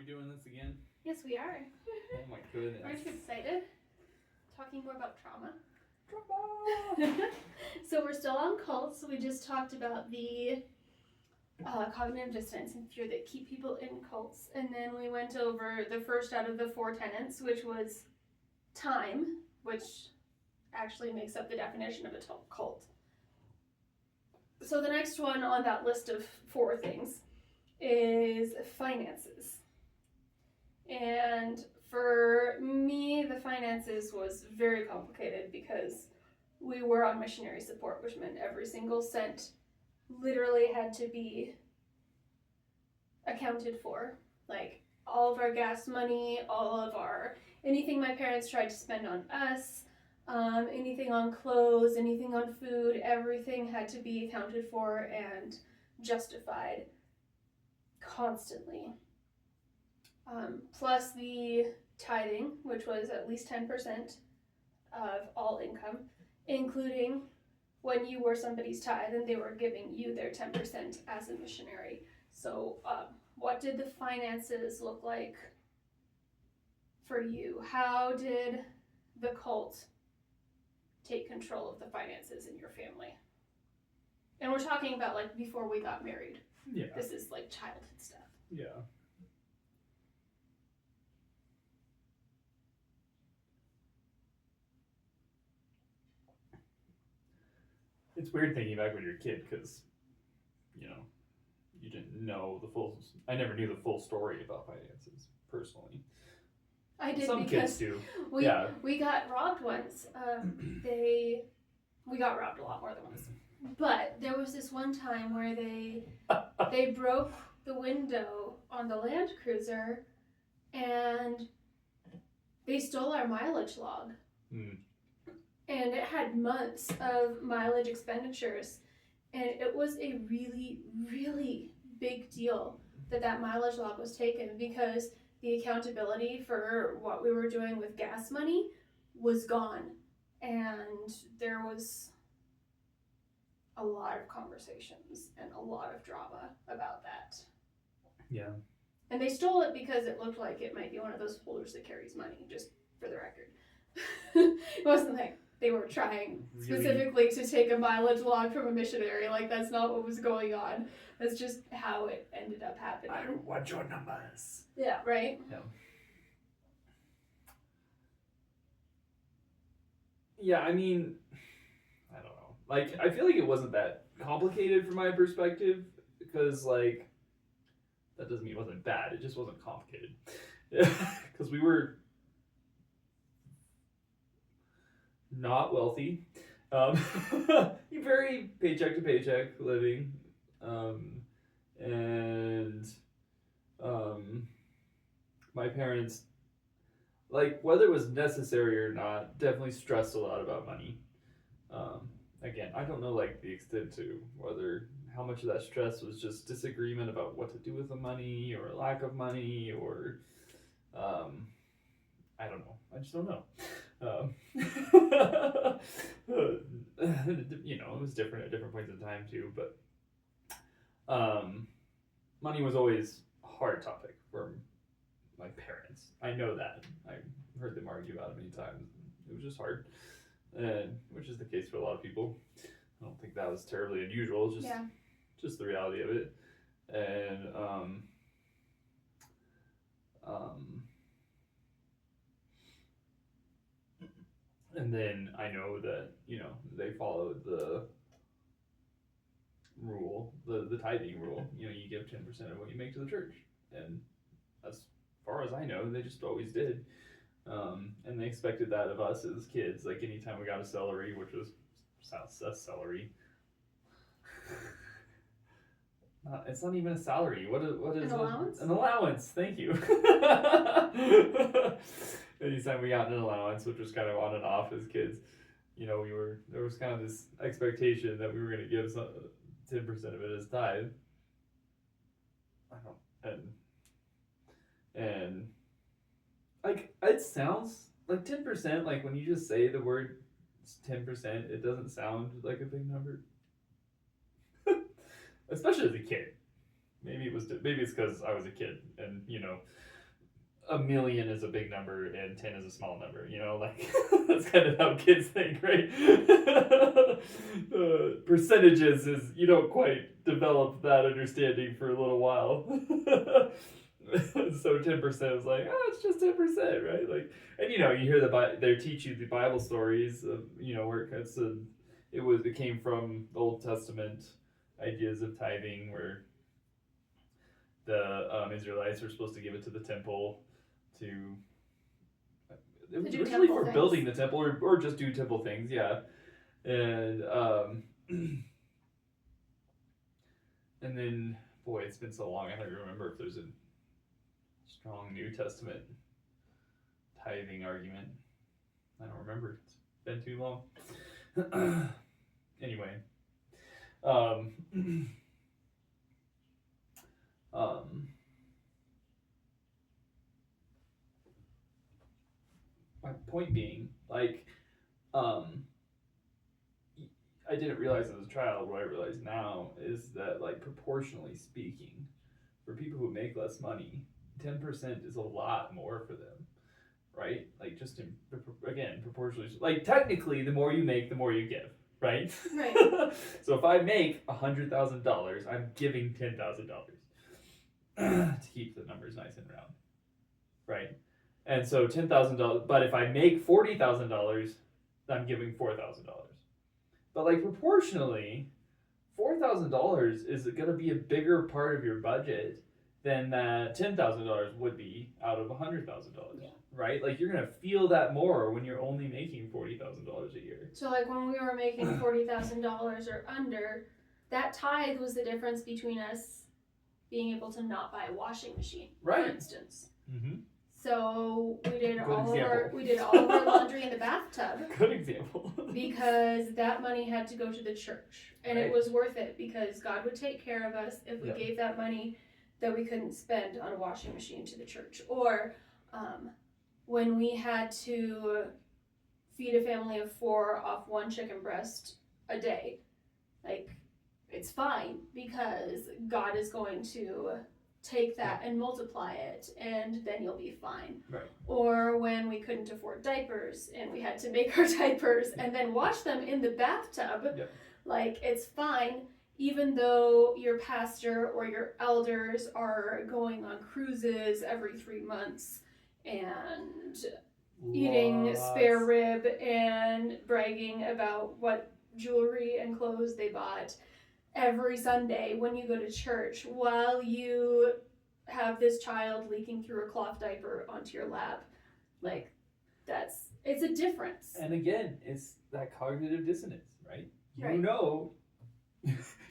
doing this again? Yes, we are. Oh my goodness. Aren't you excited? Talking more about trauma. Trauma! So we're still on cults. We just talked about the cognitive dissonance and fear that keep people in cults. And then we went over the first out of the 4 tenets, which was time, which actually makes up the definition of a cult. So the next one on that list of 4 things is finances. And for me, the finances was very complicated because we were on missionary support, which meant every single cent literally had to be accounted for. Like all of our gas money, all of our, anything my parents tried to spend on us, anything on clothes, anything on food, everything had to be accounted for and justified constantly. Plus the tithing, which was at least 10% of all income, including when you were somebody's tithe and they were giving you their 10% as a missionary. So what did the finances look like for you? How did the cult take control of the finances in your family? And we're talking about like before we got married. Yeah. This is like childhood stuff. Yeah. It's weird thinking back when you're a kid because, you know, you didn't know the full. I never knew the full story about finances personally. I did. Some kids do. We got robbed once. We got robbed a lot more than once. But there was this one time where they broke the window on the Land Cruiser and they stole our mileage log. And it had months of mileage expenditures. And it was a really, really big deal that mileage log was taken because the accountability for what we were doing with gas money was gone. And there was a lot of conversations and a lot of drama about that. Yeah. And they stole it because it looked like it might be one of those folders that carries money, just for the record. It wasn't like they were trying specifically to take a mileage log from a missionary. Like, that's not what was going on. That's just how it ended up happening. I don't want your numbers. Yeah, right? Yeah. Yeah, I mean, I don't know. Like, I feel like it wasn't that complicated from my perspective because, like, that doesn't mean it wasn't bad. It just wasn't complicated. Because we were not wealthy. Very paycheck to paycheck living. My parents, like, whether it was necessary or not, definitely stressed a lot about money. Again, I don't know, like, the extent to how much of that stress was just disagreement about what to do with the money or lack of money or, I don't know. I just don't know. You know, it was different at different points in time too, but money was always a hard topic for my parents. I know that. I heard them argue about it many times. It was just hard, which is the case for a lot of people. I don't think that was terribly unusual. Just the reality of it, and then I know that, you know, they followed the rule, the tithing rule. You know, you give 10% of what you make to the church, and as far as I know, they just always did. And they expected that of us as kids. Like, anytime we got a salary, which was a salary. It's not even a salary. What is an allowance? An allowance. Thank you. Anytime we got an allowance, which was kind of on and off as kids, you know, there was kind of this expectation that we were going to give 10% of it as tithe. And like, it sounds like 10%. Like, when you just say the word 10%, it doesn't sound like a big number. Especially as a kid. Maybe it's because I was a kid, and, you know, a million is a big number and 10 is a small number, you know, like that's kind of how kids think, right? Percentages is you don't quite develop that understanding for a little while. So 10% is like, oh, it's just 10%, right? Like, and you know, you hear they teach you the Bible stories of, you know, where it came from the Old Testament ideas of tithing, where the Israelites were supposed to give it to the temple to it was do originally temple for things. building the temple or just do temple things, yeah. And and then boy, it's been so long I don't remember if there's a strong New Testament tithing argument. I don't remember. It's been too long. Anyway. My point being, like, I didn't realize as a child, what I realize now is that, like, proportionally speaking, for people who make less money, 10% is a lot more for them, right? Like, just again, proportionally, like, technically, the more you make, the more you give, right? Right. So if I make $100,000, I'm giving $10,000 to keep the numbers nice and round, right? And so $10,000, but if I make $40,000, I'm giving $4,000. But like proportionally, $4,000 is going to be a bigger part of your budget than that $10,000 would be out of $100,000, right? Like you're going to feel that more when you're only making $40,000 a year. So like when we were making $40,000 or under, that tithe was the difference between us being able to not buy a washing machine, right? For instance. Mm-hmm. So we did Good all example. of our laundry in the bathtub. Good example. Because that money had to go to the church, and Right. it was worth it because God would take care of us if we gave that money that we couldn't spend on a washing machine to the church. Or when we had to feed a family of 4 off one chicken breast a day, like it's fine because God is going to take that and multiply it, and then you'll be fine. Right. Or when we couldn't afford diapers and we had to make our diapers and then wash them in the bathtub, like it's fine, even though your pastor or your elders are going on cruises every 3 months and eating spare rib and bragging about what jewelry and clothes they bought every Sunday when you go to church, while you have this child leaking through a cloth diaper onto your lap. Like, it's a difference. And again, it's that cognitive dissonance, right? Right.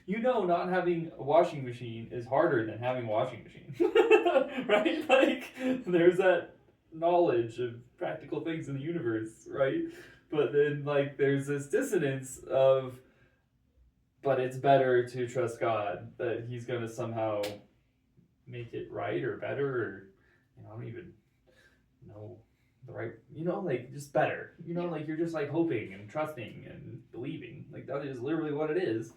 You know not having a washing machine is harder than having a washing machine. Right? Like, there's that knowledge of practical things in the universe, right? But then, like, there's this dissonance of, but it's better to trust God that He's going to somehow make it right or better, or I don't even know the right, like just better. Like you're just like hoping and trusting and believing. Like that is literally what it is.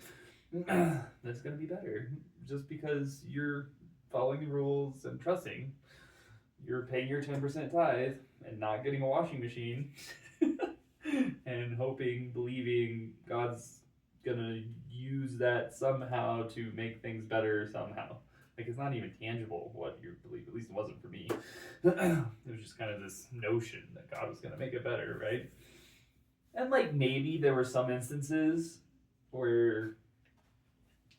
That's going to be better just because you're following the rules and trusting. You're paying your 10% tithe and not getting a washing machine, and hoping, believing God's gonna use that somehow to make things better somehow. Like it's not even tangible what you believe. At least it wasn't for me. It was just kind of this notion that God was gonna make it better, right? And like maybe there were some instances where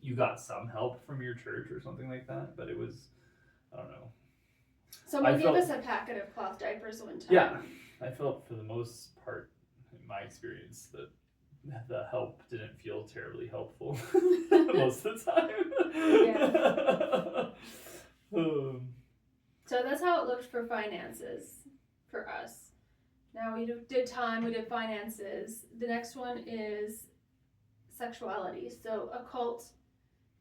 you got some help from your church or something like that, but it was, I don't know. Someone gave us a packet of cloth diapers one time. Yeah, I felt for the most part, in my experience, that the help didn't feel terribly helpful most of the time. So that's how it looked for finances for us. Now we did time, we did finances. The next one is sexuality. So a cult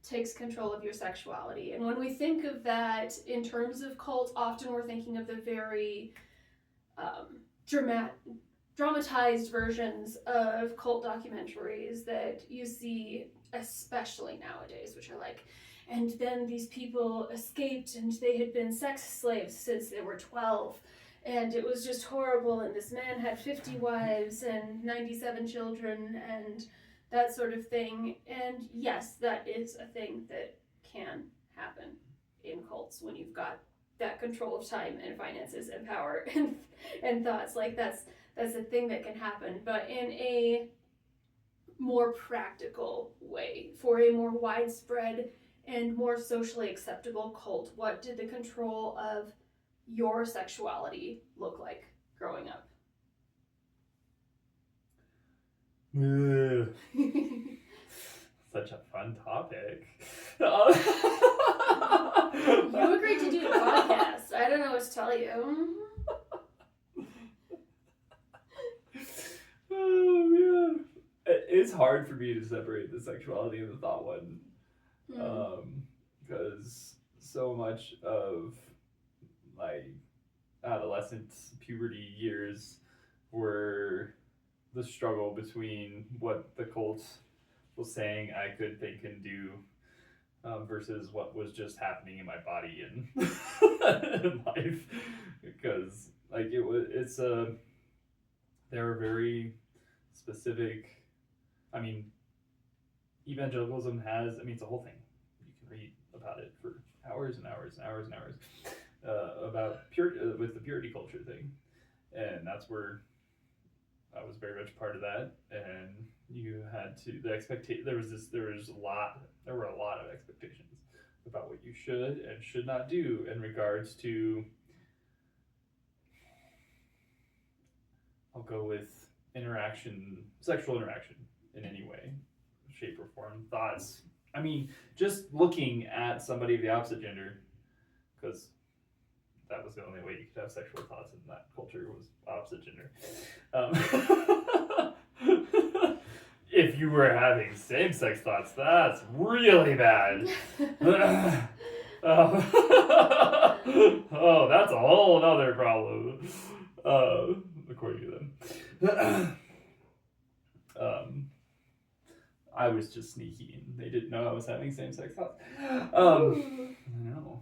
takes control of your sexuality. And when we think of that in terms of cult, often we're thinking of the very dramatized versions of cult documentaries that you see, especially nowadays, which are like, and then these people escaped and they had been sex slaves since they were 12, and it was just horrible, and this man had 50 wives and 97 children and that sort of thing. And yes, that is a thing that can happen in cults when you've got that control of time and finances and power and thoughts. Like that's a thing that can happen, but in a more practical way, for a more widespread and more socially acceptable cult, what did the control of your sexuality look like growing up? Such a fun topic. You agreed to do the podcast. I don't know what to tell you. Oh man, it's hard for me to separate the sexuality and the thought one, because so much of my adolescent puberty years were the struggle between what the cult was saying I could think and do, versus what was just happening in my body and in life, because like there are very specific, I mean, evangelicalism has, I mean, it's a whole thing. You can read about it for hours and hours and hours and hours, about with the purity culture thing. And that's where I was very much part of that. And you had to, there were a lot of expectations about what you should and should not do in regards to, I'll go with sexual interaction in any way, shape, or form. Thoughts. I mean, just looking at somebody of the opposite gender, because that was the only way you could have sexual thoughts in that culture was opposite gender. If you were having same-sex thoughts, that's really bad. Oh, that's a whole nother problem, according to them. I was just sneaky and they didn't know I was having same-sex thoughts. I know.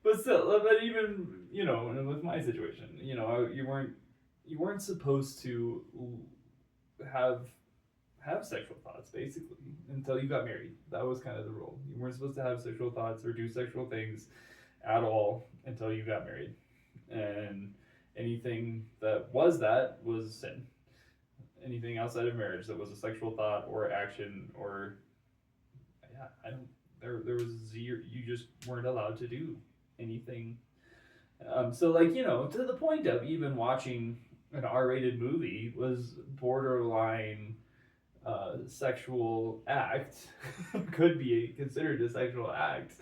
But still, but even, with my situation, you weren't supposed to have sexual thoughts, basically, until you got married. That was kind of the rule. You weren't supposed to have sexual thoughts or do sexual things at all until you got married. And anything that was sin. Anything outside of marriage that was a sexual thought or action or, there was zero, you just weren't allowed to do anything. So to the point of even watching an R-rated movie was borderline sexual act, could be considered a sexual act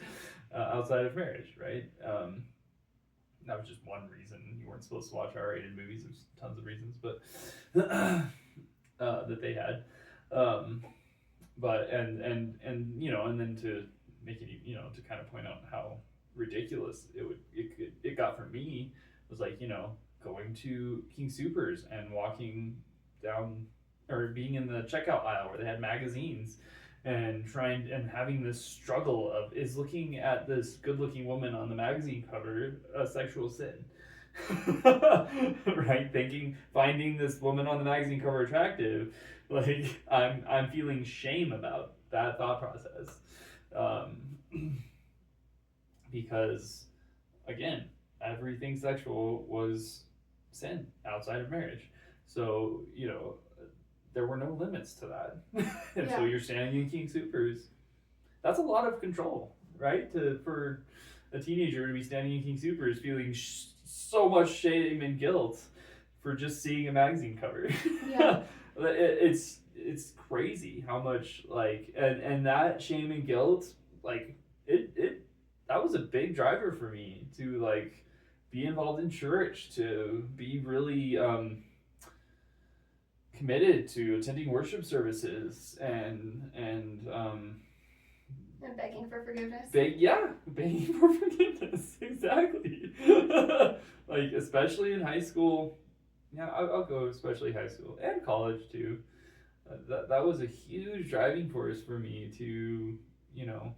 outside of marriage, right? That was just one reason you weren't supposed to watch R-rated movies. There's tons of reasons, but that they had. But and then to make it, to kind of point out how ridiculous it got for me was like, going to King Soopers and walking down or being in the checkout aisle where they had magazines and having this struggle of, is looking at this good-looking woman on the magazine cover a sexual sin? Right? Finding this woman on the magazine cover attractive, like I'm feeling shame about that thought process, because again, everything sexual was sin outside of marriage. So there were no limits to that. And so you're standing in King Soopers. That's a lot of control, right? For a teenager to be standing in King Soopers feeling so much shame and guilt for just seeing a magazine cover. Yeah. It's crazy how much, like, and that shame and guilt, like, that was a big driver for me to, like, be involved in church, to be really committed to attending worship services and begging for forgiveness. Begging for forgiveness, exactly. Like, especially in high school. Yeah, I'll go especially high school and college too. that was a huge driving force for me to, you know,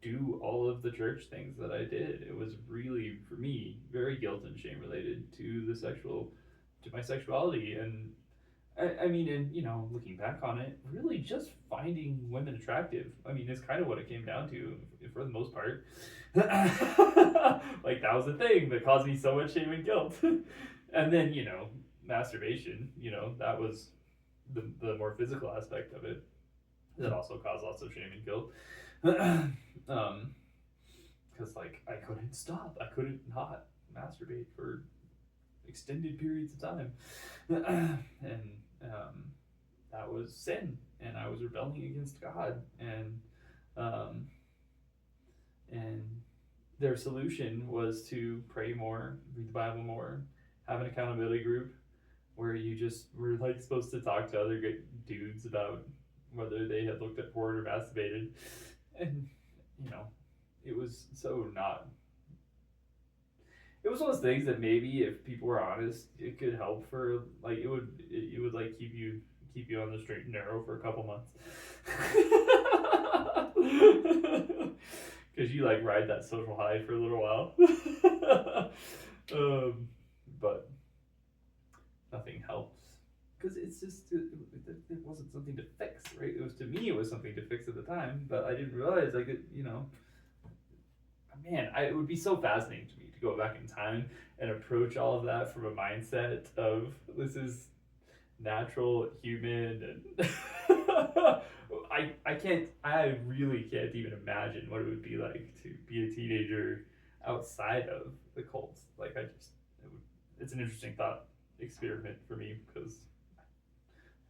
do all of the church things that I did. It was really, for me, very guilt and shame related to to my sexuality. And I mean, and you know, looking back on it, really just finding women attractive. I mean, it's kind of what it came down to for the most part. Like, that was the thing that caused me so much shame and guilt. And then, you know, masturbation, you know, that was the more physical aspect of it that also caused lots of shame and guilt. Because like I couldn't stop, I couldn't not masturbate for extended periods of time, and that was sin, and I was rebelling against God, um, and their solution was to pray more, read the Bible more, have an accountability group where you just were like supposed to talk to other good dudes about whether they had looked at porn or masturbated, and you know, it was so not. It was one of those things that maybe if people were honest, it could help for like it would like keep you on the straight and narrow for a couple months. Because you like ride that social high for a little while. But nothing helps because it's just it wasn't something to fix, right? It was, to me, it was something to fix at the time, but I didn't realize like it, you know, man, it would be so fascinating to me to go back in time and approach all of that from a mindset of this is natural, human, and I really can't even imagine what it would be like to be a teenager outside of the cult. Like it's an interesting thought experiment for me because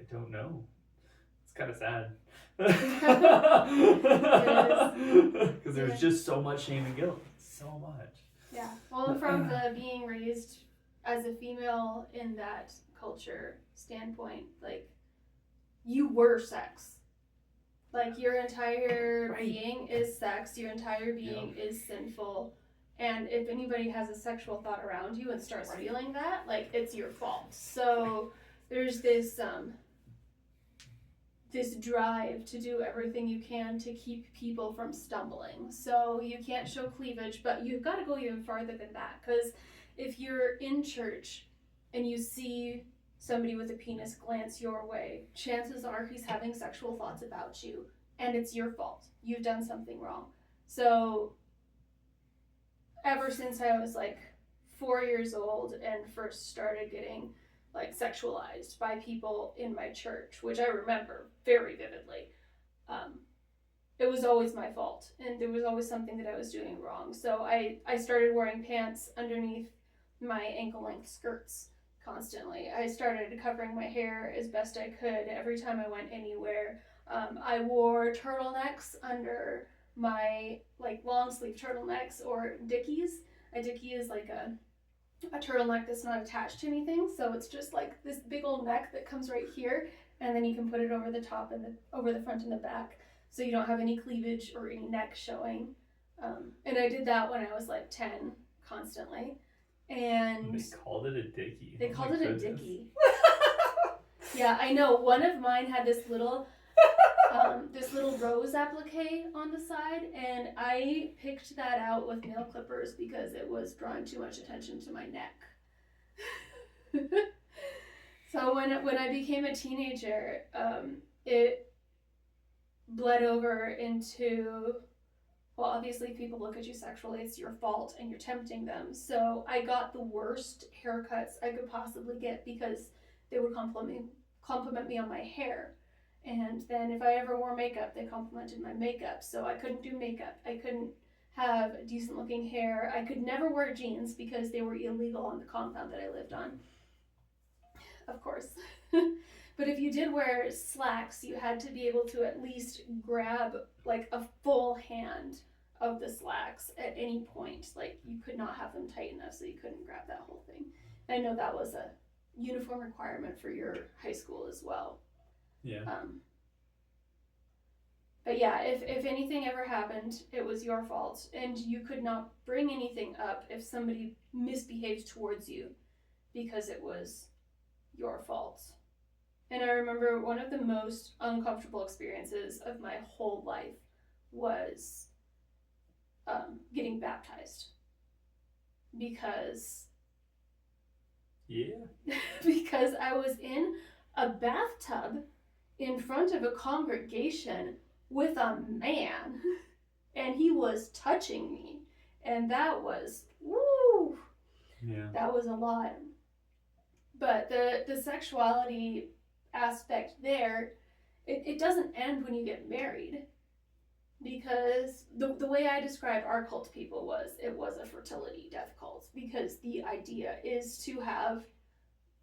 I don't know. It's kind of sad. Because there's just so much shame and guilt. So much. Yeah. Well, from the being raised as a female in that culture standpoint, like, you were sex. Like, your entire being is sex. Your entire being is sinful. And if anybody has a sexual thought around you and starts feeling that, like, it's your fault. So there's this this drive to do everything you can to keep people from stumbling. So you can't show cleavage, but you've got to go even farther than that. Because if you're in church and you see somebody with a penis glance your way, chances are he's having sexual thoughts about you, and it's your fault. You've done something wrong. So ever since I was like 4 years old and first started getting like sexualized by people in my church, which I remember very vividly, it was always my fault, and there was always something that I was doing wrong. So I started wearing pants underneath my ankle-length skirts constantly. I started covering my hair as best I could every time I went anywhere. I wore turtlenecks under my like long sleeve turtlenecks or dickies. A dickie is like a turtleneck that's not attached to anything, so it's just like this big old neck that comes right here, and then you can put it over the top and over the front and the back, so you don't have any cleavage or any neck showing. And I did that when I was like 10 constantly, and they called it a dickie. They called it a dickie. Yeah, I know. One of mine had this little rose applique on the side, and I picked that out with nail clippers because it was drawing too much attention to my neck. So when I became a teenager, it bled over into, well, obviously people look at you sexually, it's your fault, and you're tempting them. So I got the worst haircuts I could possibly get because they would compliment me on my hair. And then if I ever wore makeup, they complimented my makeup. So I couldn't do makeup. I couldn't have decent looking hair. I could never wear jeans because they were illegal on the compound that I lived on. Of course. But if you did wear slacks, you had to be able to at least grab like a full hand of the slacks at any point. Like, you could not have them tight enough so you couldn't grab that whole thing. I know that was a uniform requirement for your high school as well. Yeah. But yeah, if anything ever happened, it was your fault, and you could not bring anything up if somebody misbehaved towards you because it was your fault. And I remember one of the most uncomfortable experiences of my whole life was getting baptized. Because because I was in a bathtub in front of a congregation with a man, and he was touching me, and that was woo. Yeah. That was a lot. But the sexuality aspect there, it doesn't end when you get married. Because the way I described our cult people was, it was a fertility death cult. Because the idea is to have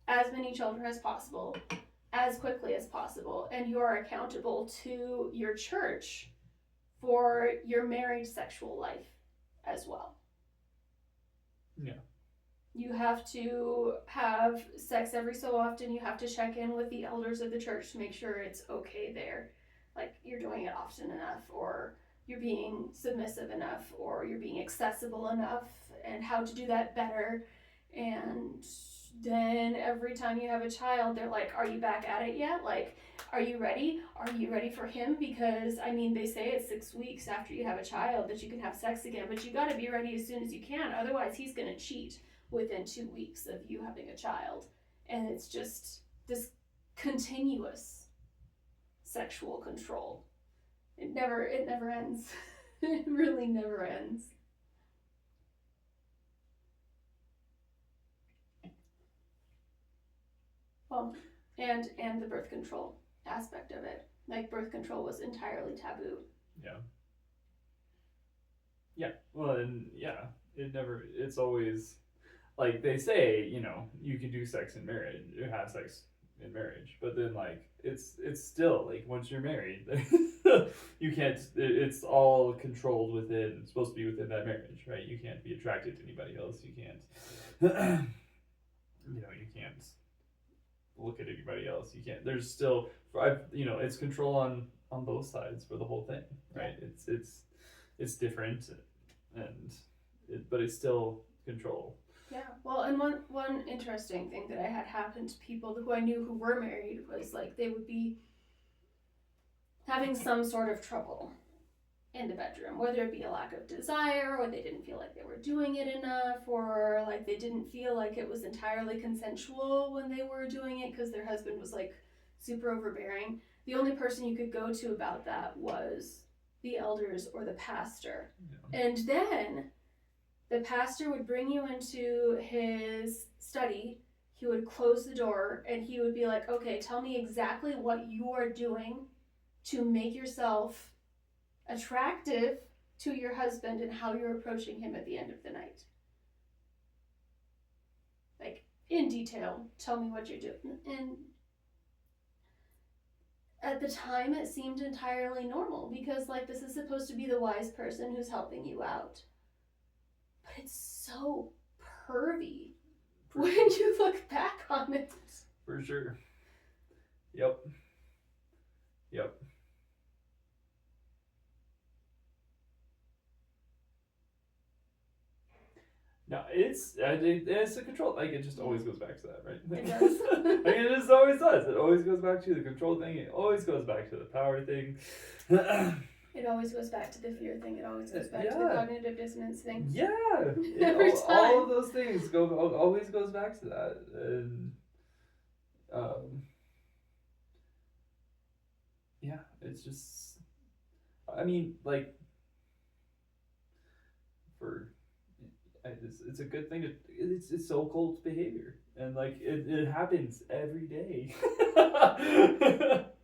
as many children as possible, as quickly as possible, and you are accountable to your church for your married sexual life as well. Yeah. You have to have sex every so often. You have to check in with the elders of the church to make sure it's okay there. Like, you're doing it often enough, or you're being submissive enough, or you're being accessible enough, and how to do that better. And then every time you have a child, they're like, are you back at it yet? Like, are you ready? Are you ready for him? Because, I mean, they say it's 6 weeks after you have a child that you can have sex again, but you got to be ready as soon as you can. Otherwise, he's going to cheat within 2 weeks of you having a child. And it's just this continuous sexual control. It never ends. It really never ends. Well, and the birth control aspect of it. Like, birth control was entirely taboo. Yeah. Yeah. Well, and yeah, it's always, like, they say, you know, you can do sex in marriage, you have sex in marriage, but then, like, it's still, like, once you're married, you can't, it's all controlled within, it's supposed to be within that marriage, right? You can't be attracted to anybody else, you can't, you know, you can't look at anybody else, you can't, there's still, you know, it's control on both sides for the whole thing, right? It's different, but it's still control. Yeah, well, and one interesting thing that I had happen to people who I knew who were married was, like, they would be having some sort of trouble in the bedroom, whether it be a lack of desire, or they didn't feel like they were doing it enough, or, like, they didn't feel like it was entirely consensual when they were doing it because their husband was, like, super overbearing. The only person you could go to about that was the elders or the pastor. Yeah. And then the pastor would bring you into his study, he would close the door, and he would be like, okay, tell me exactly what you are doing to make yourself attractive to your husband and how you're approaching him at the end of the night. Like, in detail, tell me what you're doing. And at the time, it seemed entirely normal because, like, this is supposed to be the wise person who's helping you out. But it's so pervy when you look back on it. For sure. Yep. No, it's a control. Like, it just always goes back to that, right? It does. Like, it just always does. It always goes back to the control thing. It always goes back to the power thing. It always goes back to the fear thing. It always goes back to the cognitive dissonance thing. Yeah. Every time. All of those things always goes back to that. And yeah, it's just, I mean, like, it's a good thing it's so cult behavior, and, like, it happens every day.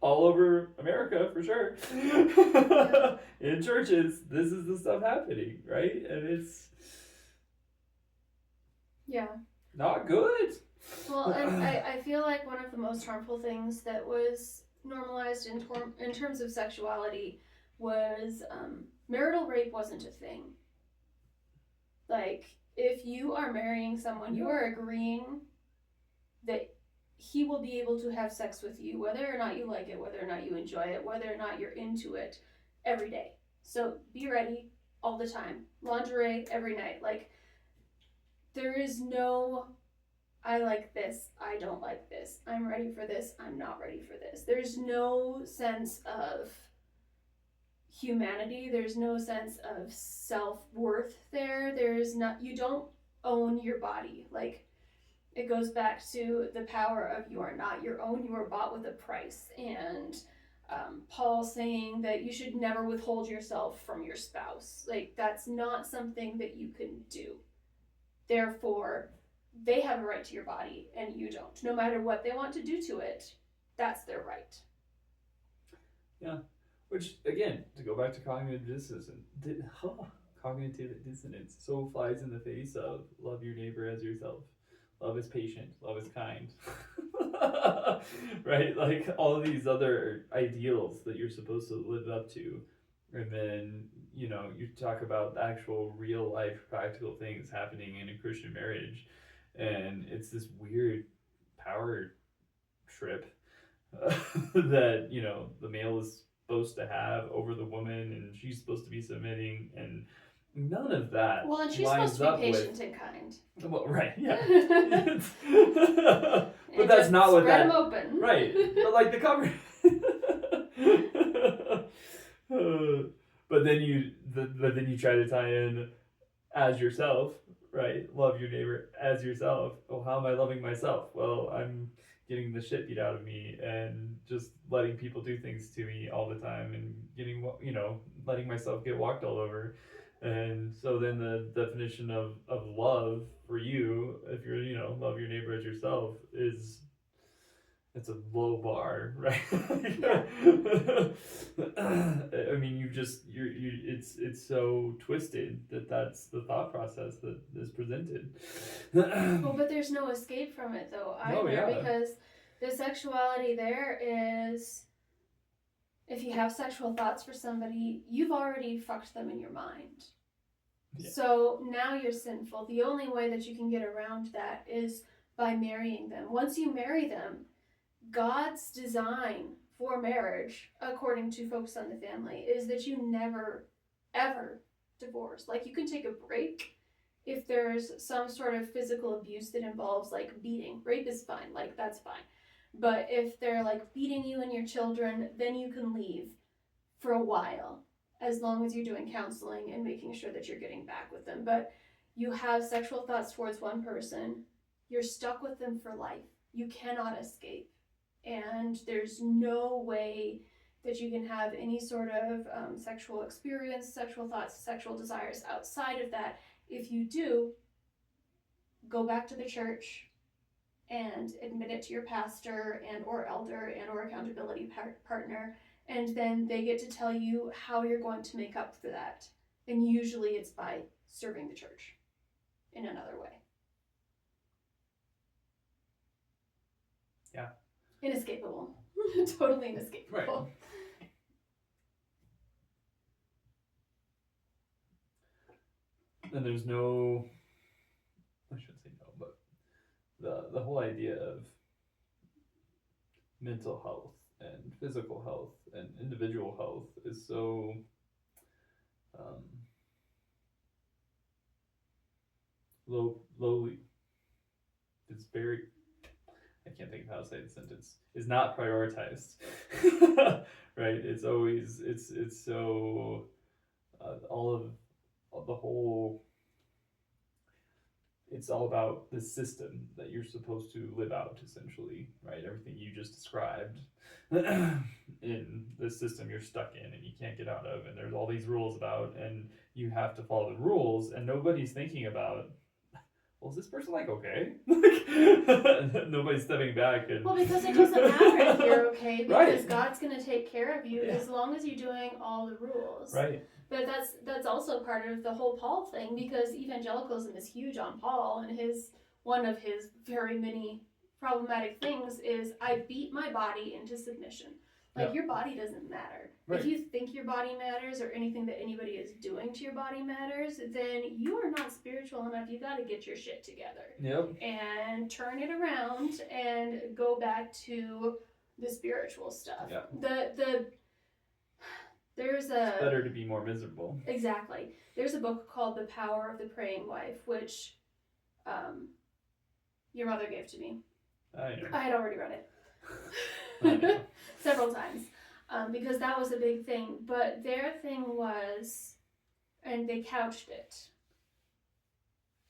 All over America, for sure. Yeah. In churches, this is the stuff happening, right? And it's not good. Well, and I feel like one of the most harmful things that was normalized in terms of sexuality was marital rape wasn't a thing. Like, if you are marrying someone, you are agreeing that he will be able to have sex with you, whether or not you like it, whether or not you enjoy it, whether or not you're into it, every day. So be ready all the time. Lingerie every night. Like, there is no I like this, I don't like this, I'm ready for this, I'm not ready for this. There's no sense of humanity, there's no sense of self-worth there. There's not, you don't own your body. Like, it goes back to the power of you are not your own, you are bought with a price. And Paul saying that you should never withhold yourself from your spouse. Like, that's not something that you can do. Therefore, they have a right to your body and you don't. No matter what they want to do to it, that's their right. Yeah. Which, again, to go back to cognitive dissonance so flies in the face of love your neighbor as yourself. Love is patient. Love is kind. Right? Like, all of these other ideals that you're supposed to live up to. And then, you talk about actual real life practical things happening in a Christian marriage. And it's this weird power trip that, the male is supposed to have over the woman, and she's supposed to be submitting, and none of that. Well, and she's supposed to be patient and kind. Well, right, yeah. But that's not what that. Spread them open. Right, but like the cover. But then you try to tie in as yourself, right? Love your neighbor as yourself. Oh, how am I loving myself? Well, I'm getting the shit beat out of me and just letting people do things to me all the time and getting, letting myself get walked all over. And so then the definition of love for you, if you're, love your neighbor as yourself, it's a low bar, right? Yeah. I mean, it's so twisted that's the thought process that is presented. Well, but there's no escape from it though either, because the sexuality there is, if you have sexual thoughts for somebody, you've already fucked them in your mind. Yeah. So now you're sinful. The only way that you can get around that is by marrying them. Once you marry them, God's design for marriage, according to Focus on the Family, is that you never, ever divorce. Like, you can take a break if there's some sort of physical abuse that involves, like, beating. Rape is fine. Like, that's fine. But if they're, like, beating you and your children, then you can leave for a while, as long as you're doing counseling and making sure that you're getting back with them. But you have sexual thoughts towards one person, you're stuck with them for life. You cannot escape. And there's no way that you can have any sort of sexual experience, sexual thoughts, sexual desires outside of that. If you do, go back to the church and admit it to your pastor and or elder and or accountability partner, and then they get to tell you how you're going to make up for that. And usually it's by serving the church in another way. Yeah. Inescapable. Totally inescapable. Right. And there's no, I shouldn't say no, but the whole idea of mental health and physical health and individual health is so lowly. It's very, I can't think of how to say the sentence, is not prioritized. Right? It's always, it's so, all of the whole, it's all about the system that you're supposed to live out, essentially, right? Everything you just described in the system you're stuck in and you can't get out of, and there's all these rules about, and you have to follow the rules, and nobody's thinking about, well, is this person okay? Nobody's stepping back. And well, because it doesn't matter if you're okay, because right. God's going to take care of you as long as you're doing all the rules. Right. But that's also part of the whole Paul thing, because evangelicalism is huge on Paul, and one of his very many problematic things is, I beat my body into submission. Like, your body doesn't matter. Right. If you think your body matters, or anything that anybody is doing to your body matters, then you are not spiritual enough. You got to get your shit together. Yep. And turn it around and go back to the spiritual stuff. Yep. It's better to be more miserable. Exactly. There's a book called The Power of the Praying Wife, which your mother gave to me. I know. I had already read it. I know. Several times. Because that was a big thing. But their thing was, and they couched it.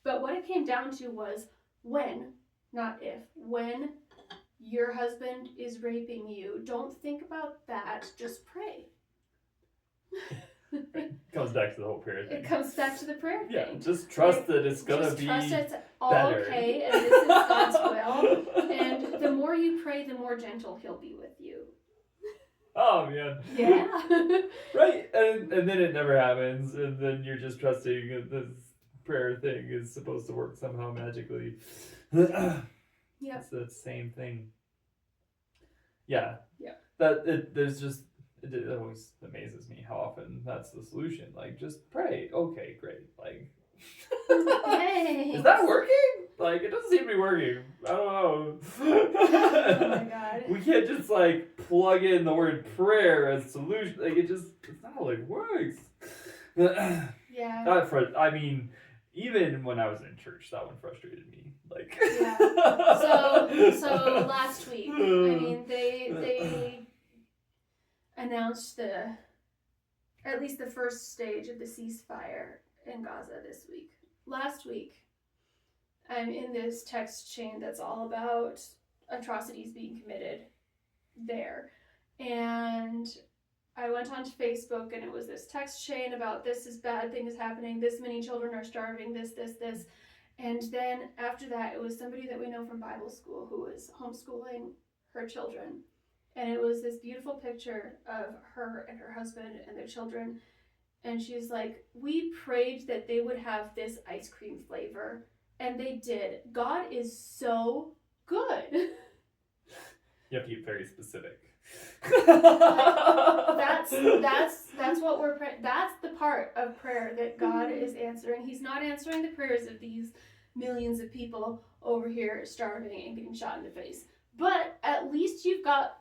But what it came down to was when, not if, when your husband is raping you, don't think about that, just pray. Right. Comes back to the whole prayer thing. It comes back to the prayer Yeah, thing. just trust that it's gonna Just be trust it's all better. okay, and this is God's will. And the more you pray, the more gentle He'll be with you. Oh man. Yeah. Right, and then it never happens, and then you're just trusting that this prayer thing is supposed to work somehow magically. Yeah. It's the same thing. Yeah. Yeah. It always amazes me how often that's the solution. Like, just pray. Okay, great. Like, is that working? Like, it doesn't seem to be working. I don't know. Oh my God. We can't just like plug in the word prayer as solution. Like, it's not how it works. Yeah. I mean, even when I was in church, that one frustrated me. Like, Yeah. So last week, I mean, they announced at least the first stage of the ceasefire in Gaza this week. Last week, I'm in this text chain that's all about atrocities being committed there. And I went onto Facebook, and it was this text chain about this bad thing is happening, this many children are starving, this. And then after that, it was somebody that we know from Bible school who was homeschooling her children. And it was this beautiful picture of her and her husband and their children. And she's like, we prayed that they would have this ice cream flavor. And they did. God is so good. You have to get very specific. That's what we're praying. That's the part of prayer that God is answering. He's not answering the prayers of these millions of people over here starving and getting shot in the face. But at least you've got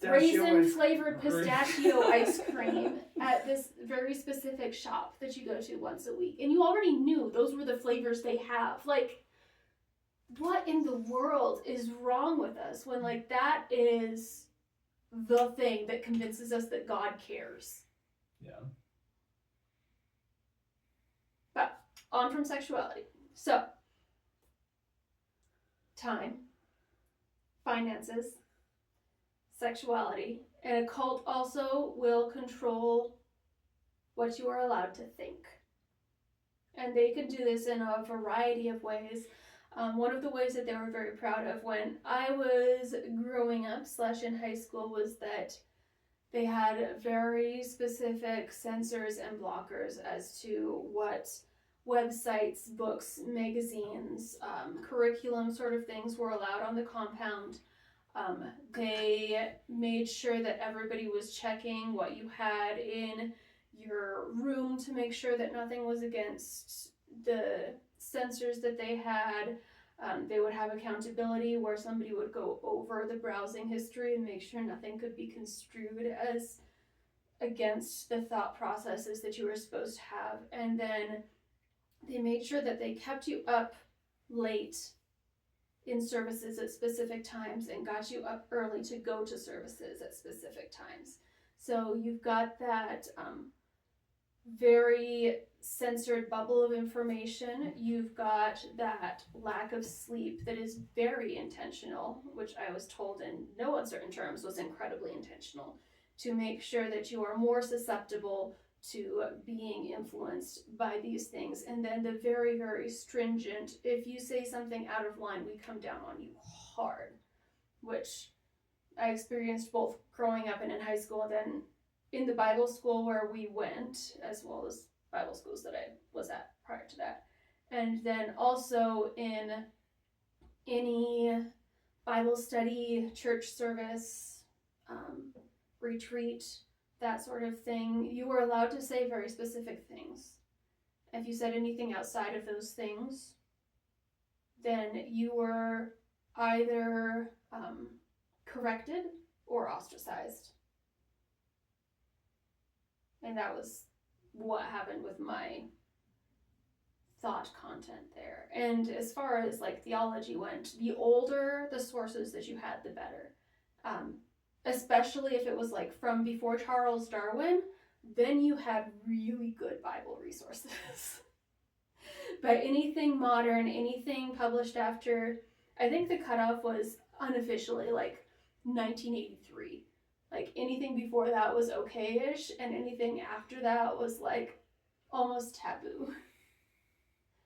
raisin flavored pistachio ice cream at this very specific shop that you go to once a week. And you already knew those were the flavors they have. Like, what in the world is wrong with us when, like, that is the thing that convinces us that God cares? Yeah. But on from sexuality. So, time, finances, sexuality, and a cult also will control what you are allowed to think. And they can do this in a variety of ways. One of the ways that they were very proud of when I was growing up / in high school was that they had very specific censors and blockers as to what websites, books, magazines, curriculum sort of things were allowed on the compound. They made sure that everybody was checking what you had in your room to make sure that nothing was against the censors that they had. They would have accountability where somebody would go over the browsing history and make sure nothing could be construed as against the thought processes that you were supposed to have. And then they made sure that they kept you up late in services at specific times and got you up early to go to services at specific times. So you've got that very censored bubble of information. You've got that lack of sleep that is very intentional, which I was told in no uncertain terms was incredibly intentional, to make sure that you are more susceptible to being influenced by these things. And then the very, very stringent, if you say something out of line, we come down on you hard, which I experienced both growing up and in high school, and then in the Bible school where we went, as well as Bible schools that I was at prior to that. And then also in any Bible study, church service, retreat, that sort of thing, you were allowed to say very specific things. If you said anything outside of those things, then you were either corrected or ostracized. And that was what happened with my thought content there. And as far as like theology went, the older the sources that you had, the better. Especially if it was like from before Charles Darwin, then you had really good Bible resources. But anything modern, anything published after, I think the cutoff was unofficially like 1983. Like anything before that was okay-ish, and anything after that was like almost taboo.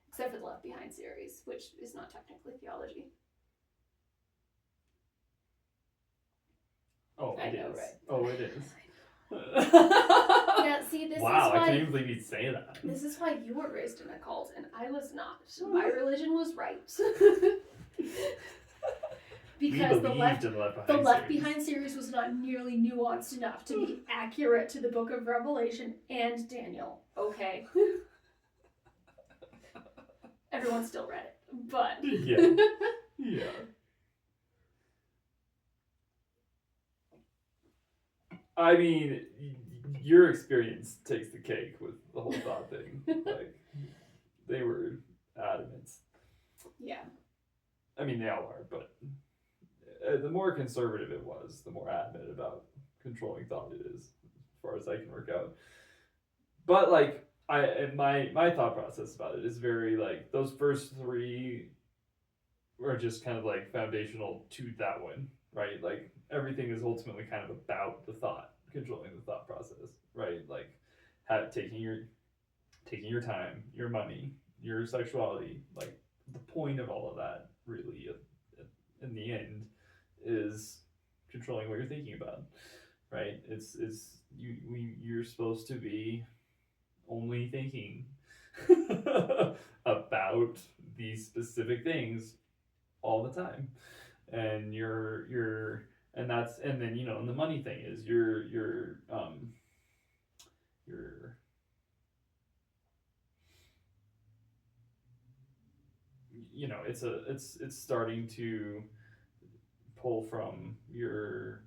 Except for the Left Behind series, which is not technically theology. Oh, I it know, is. right? Oh, it is. Yeah, see, this Wow, is why... I can't even believe you'd say that. This is why you were raised in a cult, and I was not. My religion was right. Because the Left Behind series was not nearly nuanced enough to be accurate to the Book of Revelation and Daniel. Okay. Everyone still read it, but... Yeah. Yeah. I mean, your experience takes the cake with the whole thought thing. Like, they were adamant. Yeah. I mean, they all are, but the more conservative it was, the more adamant about controlling thought it is, as far as I can work out. But, like, my thought process about it is very, like, those first three were just kind of, like, foundational to that one, right? Like, everything is ultimately kind of about the thought, controlling the thought process, right? Like, taking your time, your money, your sexuality, like, the point of all of that, really, in the end, is controlling what you're thinking about, right? You're supposed to be only thinking about these specific things all the time, and and then, you know, and the money thing is you're you know, it's starting to pull from your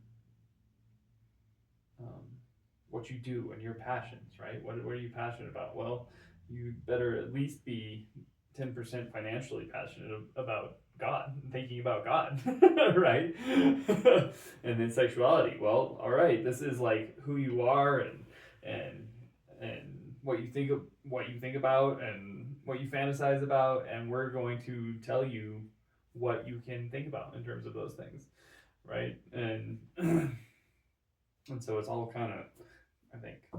what you do and your passions, right? What are you passionate about? Well, you better at least be 10% financially passionate about God, thinking about God, right? And then sexuality. Well, all right, this is like who you are and what you think about and what you fantasize about, and we're going to tell you what you can think about in terms of those things, right? And and so it's all kind of, I think, I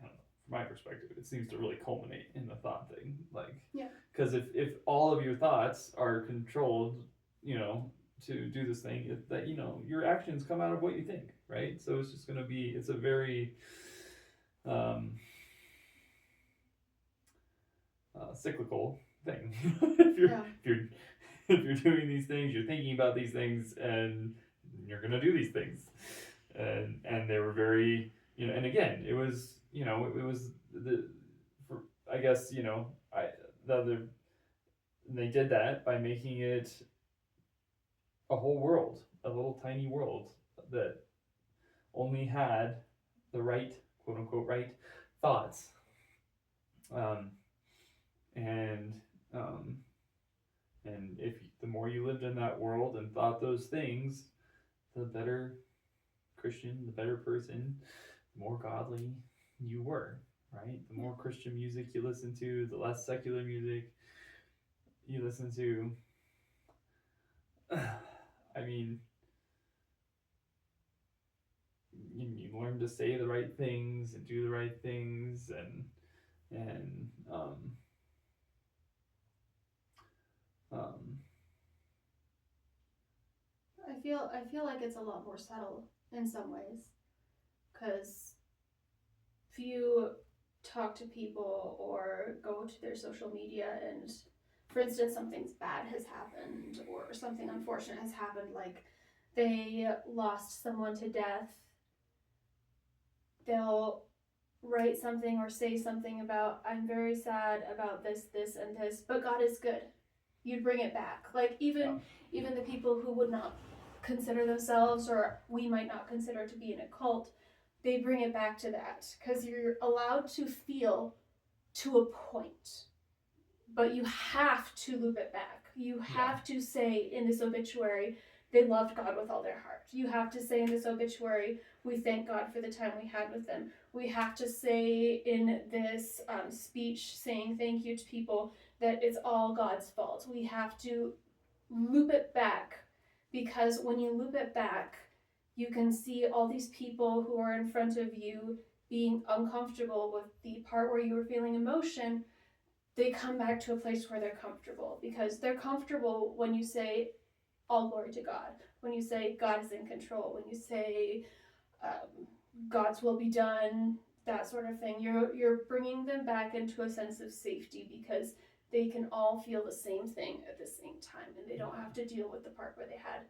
don't know, from my perspective, it seems to really culminate in the thought thing. Like, yeah. Because if all of your thoughts are controlled, you know, to do this thing, that, you know, your actions come out of what you think, right? So it's just going to be, it's a very cyclical thing. If you're doing these things, you're thinking about these things, and you're going to do these things. And they were very, you know, and again, it was, you know, it was I guess, you know, they did that by making it a whole world, a little tiny world that only had the right, quote unquote, right thoughts. And if the more you lived in that world and thought those things, the better Christian, the better person, the more godly you were, right? The more Christian music you listen to, the less secular music you listen to. I mean, you learn to say the right things and do the right things, and I feel like it's a lot more subtle in some ways, because if you talk to people or go to their social media and, for instance, something bad has happened or something unfortunate has happened, like they lost someone to death, they'll write something or say something about, I'm very sad about this, this, and this, but God is good. You'd bring it back. Like, even the people who would not consider themselves, or we might not consider to be in a cult, they bring it back to that, because you're allowed to feel to a point. but you have to loop it back. You have to say in this obituary, they loved God with all their heart. You have to say in this obituary, we thank God for the time we had with them. We have to say in this speech saying thank you to people that it's all God's fault. We have to loop it back, because when you loop it back, you can see all these people who are in front of you being uncomfortable with the part where you were feeling emotion. They come back to a place where they're comfortable, because they're comfortable when you say all glory to God, when you say God is in control, when you say God's will be done, that sort of thing. You're bringing them back into a sense of safety, because they can all feel the same thing at the same time, and they don't have to deal with the part where they had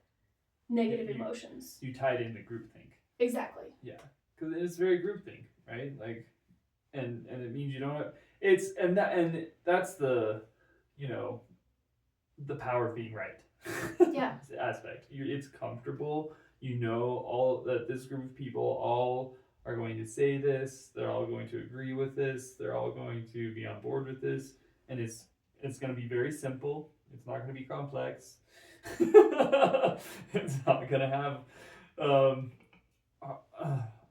negative emotions. You tied in the groupthink. Exactly. Yeah, because it's very groupthink, right? Like, and it means you don't have, it's and that's the, you know, the power of being right. Yeah. Aspect. It's comfortable. You know all that this group of people all are going to say this. They're all going to agree with this. They're all going to be on board with this, and it's going to be very simple. It's not going to be complex. It's not going to have.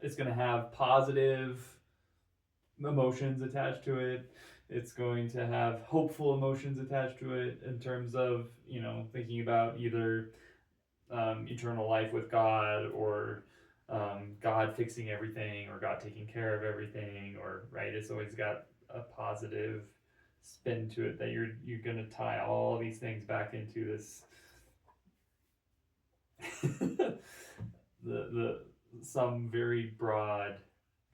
It's going to have positive emotions attached to it. It's going to have hopeful emotions attached to it in terms of, you know, thinking about either eternal life with God, or God fixing everything, or God taking care of everything, or right. It's always got a positive spin to it that you're going to tie all these things back into this the some very broad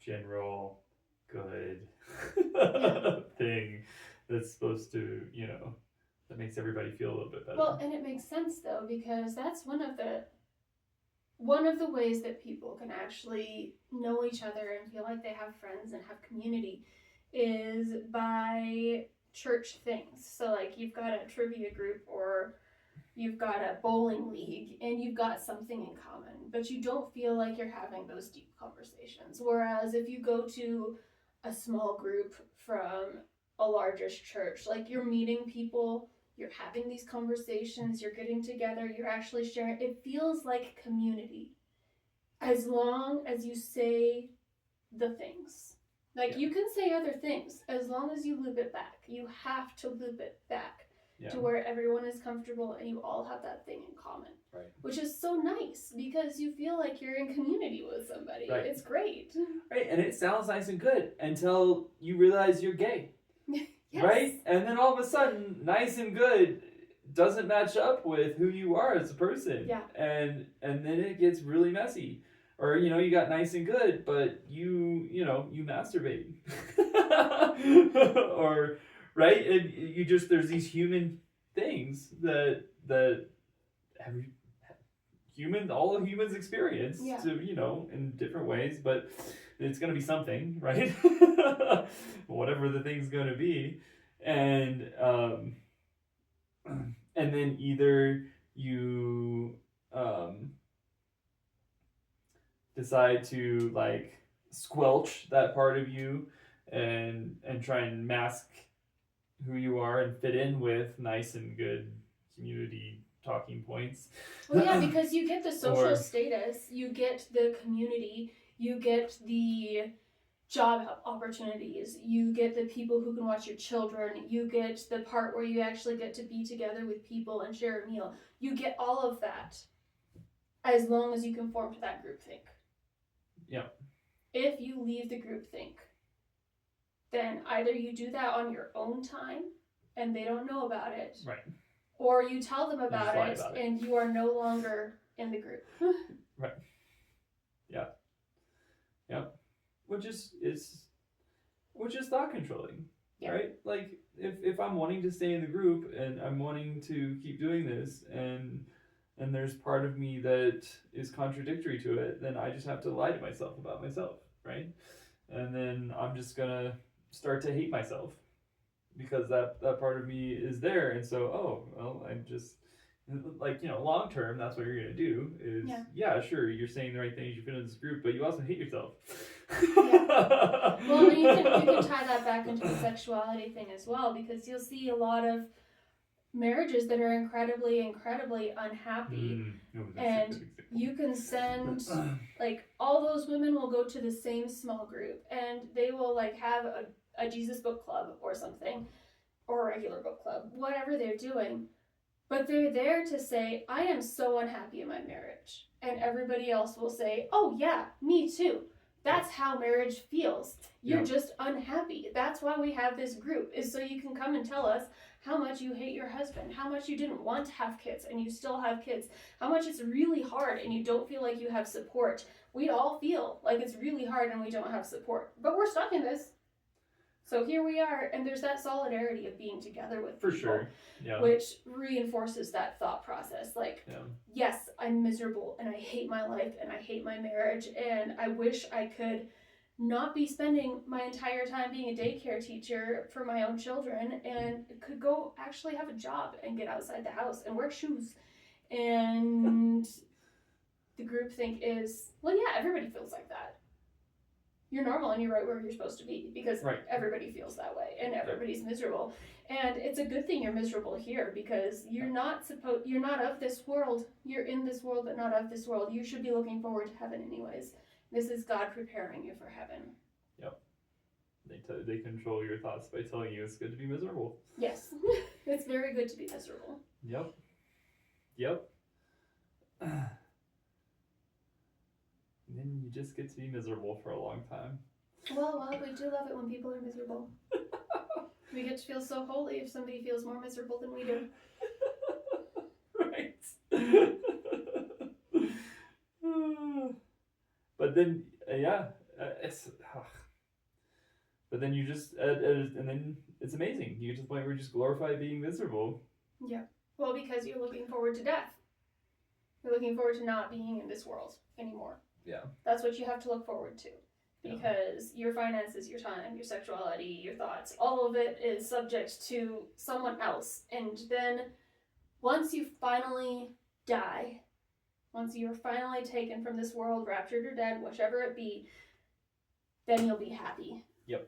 general good thing that's supposed to, you know, that makes everybody feel a little bit better. Well, and it makes sense though, because that's one of the ways that people can actually know each other and feel like they have friends and have community is by church things. So like you've got a trivia group, or you've got a bowling league, and you've got something in common, but you don't feel like you're having those deep conversations. Whereas if you go to a small group from a larger church, like you're meeting people, you're having these conversations, you're getting together, you're actually sharing. It feels like community, as long as you say the things. Like you can say other things, as long as you loop it back. You have to loop it back to where everyone is comfortable and you all have that thing in common. Right. Which is so nice, because you feel like you're in community with somebody. Right. It's great. Right, and it sounds nice and good until you realize you're gay. Yes. Right? And then all of a sudden, nice and good doesn't match up with who you are as a person. Yeah. And then it gets really messy. Or, you know, you got nice and good, but you masturbate. Or, right? And you just, there's these human things that all of humans experience, to, you know, in different ways, but it's going to be something, right? Whatever the thing's going to be. And then either you decide to like squelch that part of you and try and mask who you are and fit in with nice and good community talking points. Well, yeah, because you get the social status, you get the community, you get the job opportunities, you get the people who can watch your children, you get the part where you actually get to be together with people and share a meal. You get all of that as long as you conform to that groupthink. Yeah. If you leave the groupthink, then either you do that on your own time and they don't know about it. Right. Or you tell them about it and you are no longer in the group. Right. Yeah. Yeah. Which is thought controlling. Yeah. Right? Like if I'm wanting to stay in the group and I'm wanting to keep doing this and there's part of me that is contradictory to it, then I just have to lie to myself about myself, right? And then I'm just gonna start to hate myself because that part of me is there. And so, I'm just like, you know, long term, that's what you're gonna do is, sure, you're saying the right things, you fit in this group, but you also hate yourself. Yeah. Well, and you can tie that back into the sexuality thing as well, because you'll see a lot of marriages that are incredibly unhappy. And you can send, like, all those women will go to the same small group, and they will, like, have a Jesus book club or something, or a regular book club, whatever they're doing. But they're there to say, I am so unhappy in my marriage. And everybody else will say, oh yeah, me too. That's how marriage feels. You're just unhappy. That's why we have this group, is so you can come and tell us how much you hate your husband, how much you didn't want to have kids and you still have kids, how much it's really hard and you don't feel like you have support. We all feel like it's really hard and we don't have support, but we're stuck in this. So here we are, and there's that solidarity of being together with people, for sure, yeah, which reinforces that thought process. Like, yes, I'm miserable and I hate my life and I hate my marriage, and I wish I could not be spending my entire time being a daycare teacher for my own children and could go actually have a job and get outside the house and wear shoes. And the groupthink is, well, yeah, everybody feels like that. You're normal and you're right where you're supposed to be, because everybody feels that way and everybody's miserable. And it's a good thing you're miserable here, because you're not of this world. You're in this world but not of this world. You should be looking forward to heaven anyways. This is God preparing you for heaven. Yep. They control your thoughts by telling you it's good to be miserable. Yes. It's very good to be miserable. Yep. And then you just get to be miserable for a long time. Well, we do love it when people are miserable. We get to feel so holy if somebody feels more miserable than we do. Right. But then, but then you just, and then it's amazing. You get to the point where you just glorify being miserable. Yeah. Well, because you're looking forward to death. You're looking forward to not being in this world anymore. Yeah. That's what you have to look forward to. Because your finances, your time, your sexuality, your thoughts, all of it is subject to someone else. And then once you finally die, once you're finally taken from this world, raptured or dead, whichever it be, then you'll be happy. Yep.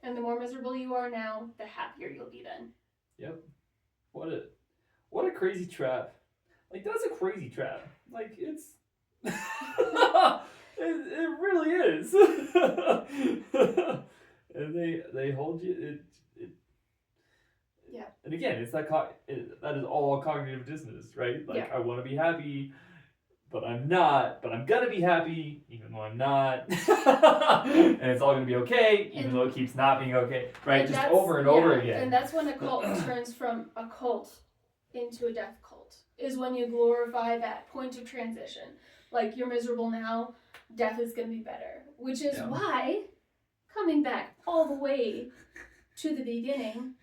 And the more miserable you are now, the happier you'll be then. Yep. What a crazy trap. Like, that's a crazy trap. Like, it's... it really is. And they hold you... Yeah. And again, it's that is all cognitive dissonance, right? Like, I want to be happy, but I'm not. But I'm gonna be happy, even though I'm not. And it's all gonna be okay, even though it keeps not being okay, right? Just over and over again. And that's when a cult turns from a cult into a death cult. Is when you glorify that point of transition. Like, you're miserable now, death is gonna be better. Which is why, coming back all the way to the beginning,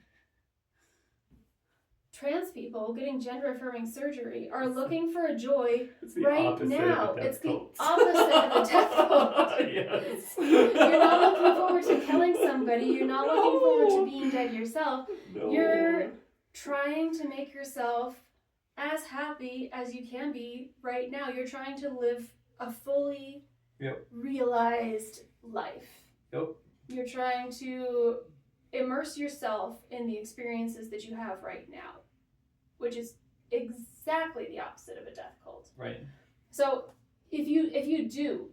trans people getting gender-affirming surgery are looking for a joy right now. It's the opposite of a death cult. Yes. You're not looking forward to killing somebody. You're not looking forward to being dead yourself. No. You're trying to make yourself as happy as you can be right now. You're trying to live a fully realized life. You're trying to immerse yourself in the experiences that you have right now, which is exactly the opposite of a death cult. Right. So if you do,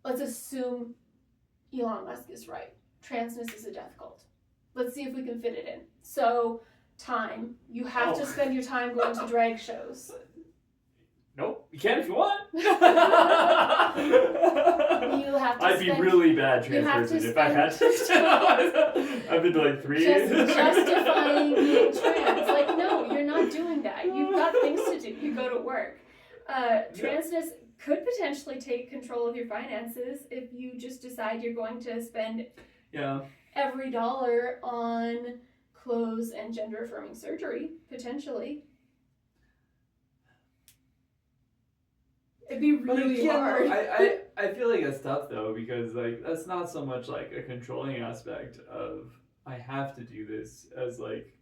let's assume Elon Musk is right. Transness is a death cult. Let's see if we can fit it in. So time. You have to spend your time going to drag shows. Nope, you can if you want. You have to I'd be really bad trans person if I had to. I've been to like 3. Just justifying being trans. Like, no, you're not doing that. You've got things to do. You go to work. Transness could potentially take control of your finances if you just decide you're going to spend every dollar on clothes and gender-affirming surgery, potentially. It'd be really hard. I feel like that's tough though, because like that's not so much like a controlling aspect of I have to do this as like,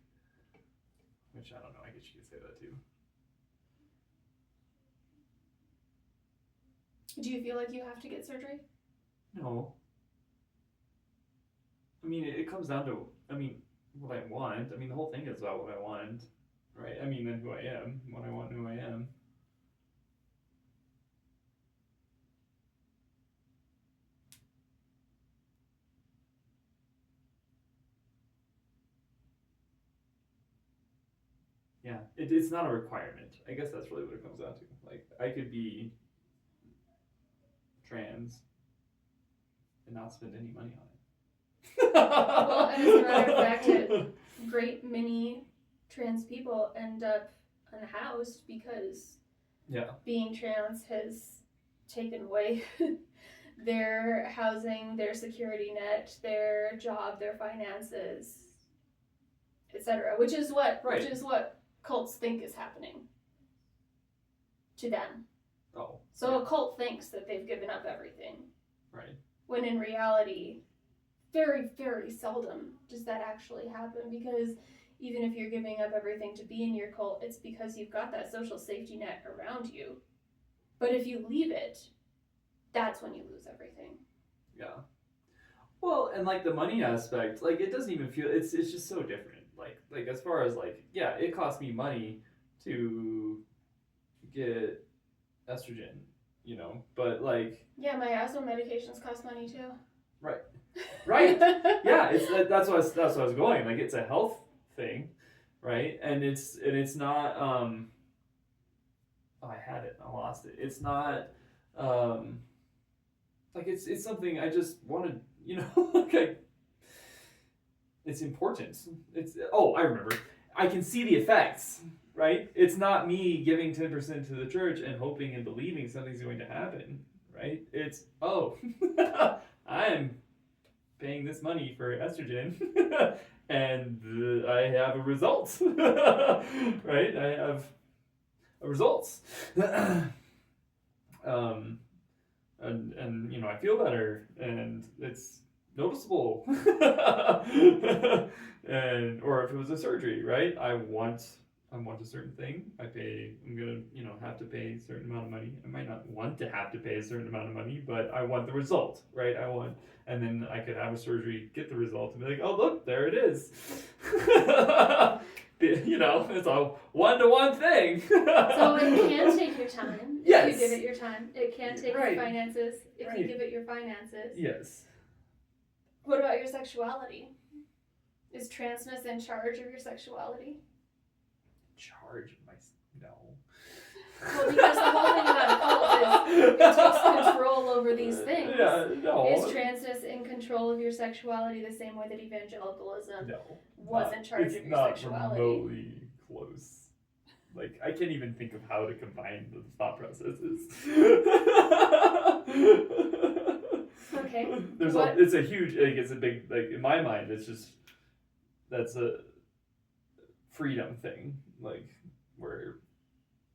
which I don't know, I guess you could say that too. Do you feel like you have to get surgery? No. I mean, it comes down to, I mean, what I want. I mean, the whole thing is about what I want, right? I mean, and who I am, what I want, and who I am. Yeah, it's not a requirement. I guess that's really what it comes down to. Like, I could be trans and not spend any money on it. Well, and as a matter of fact, great many trans people end up unhoused because being trans has taken away their housing, their security net, their job, their finances, etc. Which is what cults think is happening to them. Oh. So a cult thinks that they've given up everything. Right. When in reality, very, very seldom does that actually happen, because even if you're giving up everything to be in your cult, it's because you've got that social safety net around you. But if you leave it, that's when you lose everything. Yeah. Well, and like the money aspect, like it doesn't even feel, it's just so different. Like as far as like, yeah, it costs me money to get estrogen, you know, but like. Yeah, my asthma medications cost money too. Right. Right. Yeah, that's what I was going. Like it's a health thing, right? And it's not oh, I had it, I lost it. It's not like it's something I just wanted, you know, like it's important. I remember. I can see the effects, right? It's not me giving 10% to the church and hoping and believing something's going to happen, right? It's I'm paying this money for estrogen and I have a result. Right? I have a result. And you know, I feel better and it's noticeable. And or if it was a surgery, right? I want a certain thing. I'm gonna, you know, have to pay a certain amount of money. I might not want to have to pay a certain amount of money, but I want the result, right? And then I could have a surgery, get the result, and be like, oh look, there it is. You know, it's a 1-to-1 thing. So it can take your time if yes. you give it your time. It can take your finances if you give it your finances. Yes. What about your sexuality? Is transness in charge of your sexuality? No. Well, because the whole thing about a cult is it takes control over these things. Yeah, no. Is transness in control of your sexuality the same way that evangelicalism was in charge of your sexuality? Not remotely close. Like, I can't even think of how to combine the thought processes. Okay. It's a huge, like, it's a big, like, in my mind, it's just, that's a freedom thing, like, where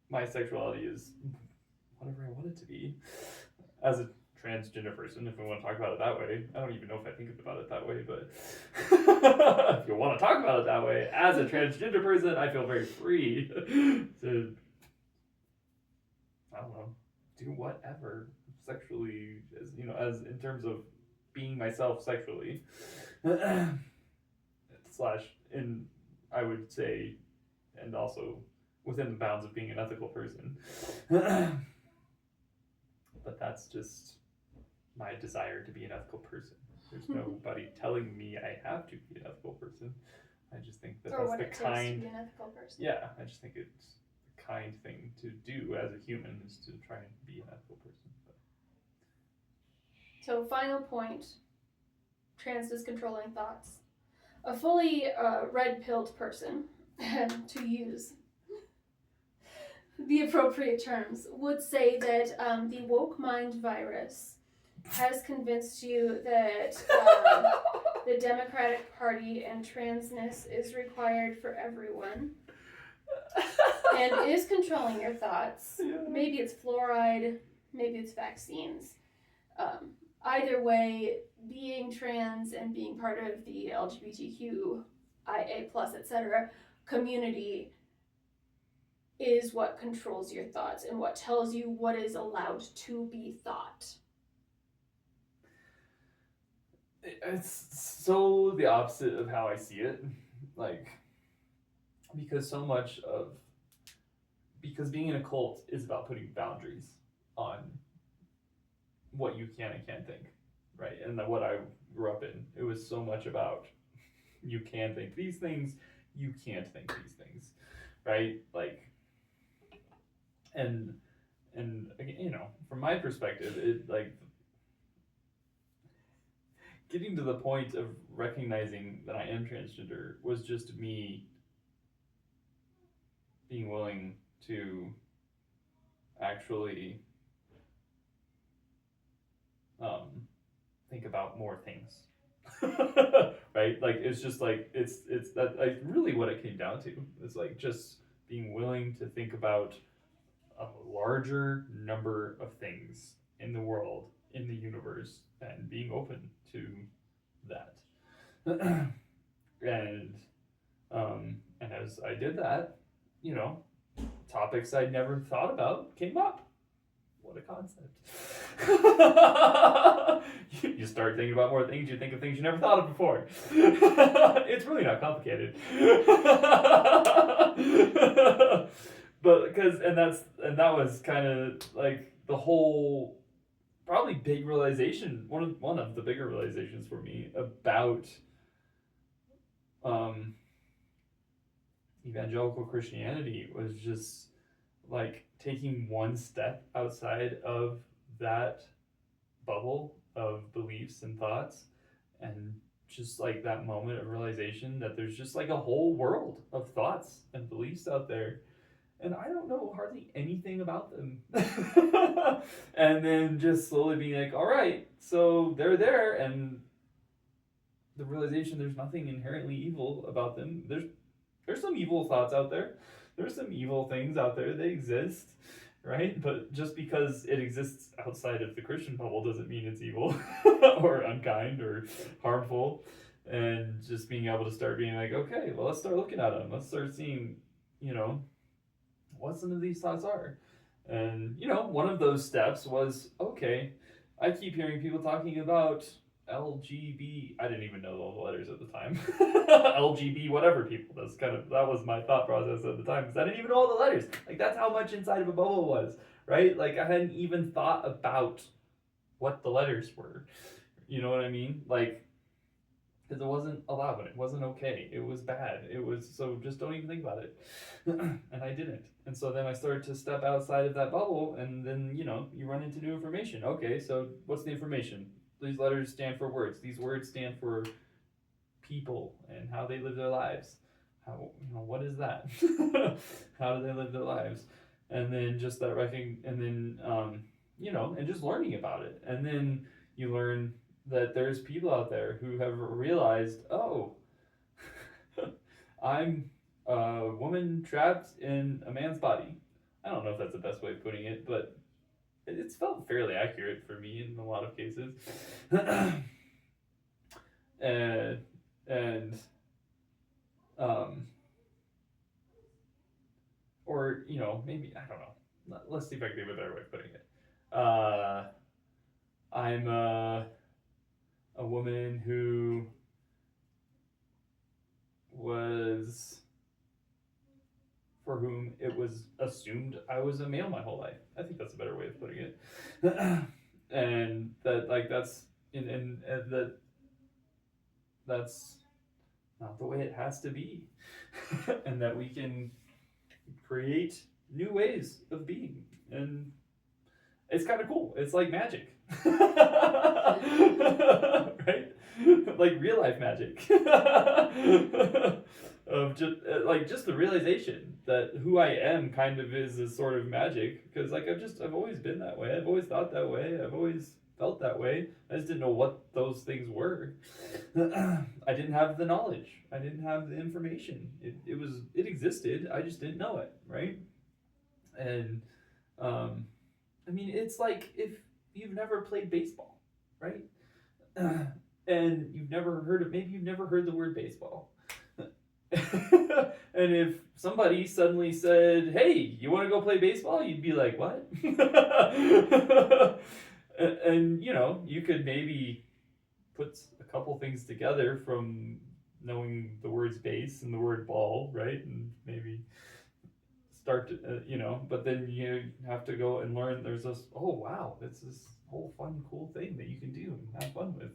my sexuality is whatever I want it to be. As a transgender person, if I want to talk about it that way, I don't even know if I think about it that way, but if you want to talk about it that way, as a transgender person, I feel very free to, I don't know, do whatever sexually, as you know, as in terms of being myself sexually. Slash, in I would say, and also within the bounds of being an ethical person. But that's just my desire to be an ethical person. There's nobody telling me I have to be an ethical person. I just think that or that's the kind. To be an ethical person. Yeah, I just think it's the kind thing to do as a human is to try and be an ethical person. But. So, final point: transness controlling thoughts. A fully red-pilled person, to use the appropriate terms, would say that the woke mind virus has convinced you that the Democratic Party and transness is required for everyone and is controlling your thoughts. Yeah. Maybe it's fluoride, maybe it's vaccines. Either way, being trans and being part of the LGBTQIA+, etc. community is what controls your thoughts and what tells you what is allowed to be thought. it's so the opposite of how I see it. Like, because so much of because being in a cult is about putting boundaries on what you can and can't think, right? And what I grew up in, it was so much about you can think these things, you can't think these things, right? Like, and again, you know, from my perspective, it like getting to the point of recognizing that I am transgender was just me being willing to actually think about more things. Right? Like it's just like it's that like really what it came down to. It's like just being willing to think about a larger number of things in the world, in the universe, and being open to that. and and as I did that, you know, topics I'd never thought about came up. What a concept. You start thinking about more things, you think of things you never thought of before. It's really not complicated. But because and that was kind of like the whole probably big realization, one of the bigger realizations for me about evangelical Christianity was just like taking one step outside of that bubble of beliefs and thoughts, and just like that moment of realization that there's just like a whole world of thoughts and beliefs out there, and I don't know hardly anything about them. And then just slowly being like, all right, so they're there, and the realization there's nothing inherently evil about them. There's some evil thoughts out there. There's some evil things out there. They exist, right? But just because it exists outside of the Christian bubble doesn't mean it's evil or unkind or harmful. And just being able to start being like, okay, well, let's start looking at them. Let's start seeing, you know, what some of these thoughts are. And, you know, one of those steps was, okay, I keep hearing people talking about LGB. I didn't even know all the letters at the time. LGB, whatever people. That was my thought process at the time, because I didn't even know all the letters. Like, that's how much inside of a bubble was, right? Like, I hadn't even thought about what the letters were. You know what I mean? Like, because it wasn't allowed. It wasn't okay. It was bad. It was, so just don't even think about it. And I didn't. And so then I started to step outside of that bubble, and then, you know, you run into new information. Okay, so what's the information? These letters stand for words. These words stand for people and how they live their lives. How, you know, what is that? How do they live their lives? And then just that and then you know, and just learning about it. And then you learn that there's people out there who have realized, oh, I'm a woman trapped in a man's body. I don't know if that's the best way of putting it, but it's felt fairly accurate for me in a lot of cases. and or, you know, maybe, I don't know. Let's see if I can think of a better way of putting it. I'm a woman who for whom it was assumed I was a male my whole life. I think that's a better way of putting it. And that, like, that's that's not the way it has to be. And that we can create new ways of being, and it's kind of cool. It's like magic. Right? Like real life magic. Of just the realization that who I am kind of is a sort of magic, because like I've always been that way. I've always thought that way. I've always felt that way. I just didn't know what those things were. I didn't have the knowledge. I didn't have the information. It existed. I just didn't know it, right? And I mean, it's like if you've never played baseball, right? And you've never heard the word baseball. And if somebody suddenly said, hey, you want to go play baseball? You'd be like, what? And you know, you could maybe puts a couple things together from knowing the words base and the word ball, right? And maybe start to, but then you have to go and learn. There's this, oh wow, it's this whole fun, cool thing that you can do and have fun with.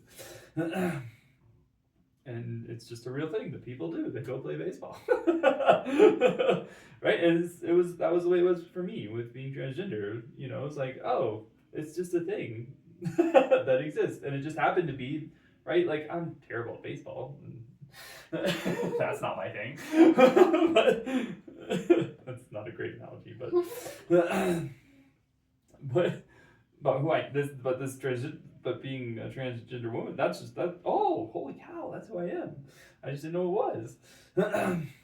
And it's just a real thing that people do. They go play baseball, right? And that was the way it was for me with being transgender. It's like, oh, it's just a thing that exists, and it just happened to be right. Like, I'm terrible at baseball. That's not my thing. But, that's not a great analogy, but but being a transgender woman, that's just that. Oh, holy cow, that's who I am. I just didn't know it was.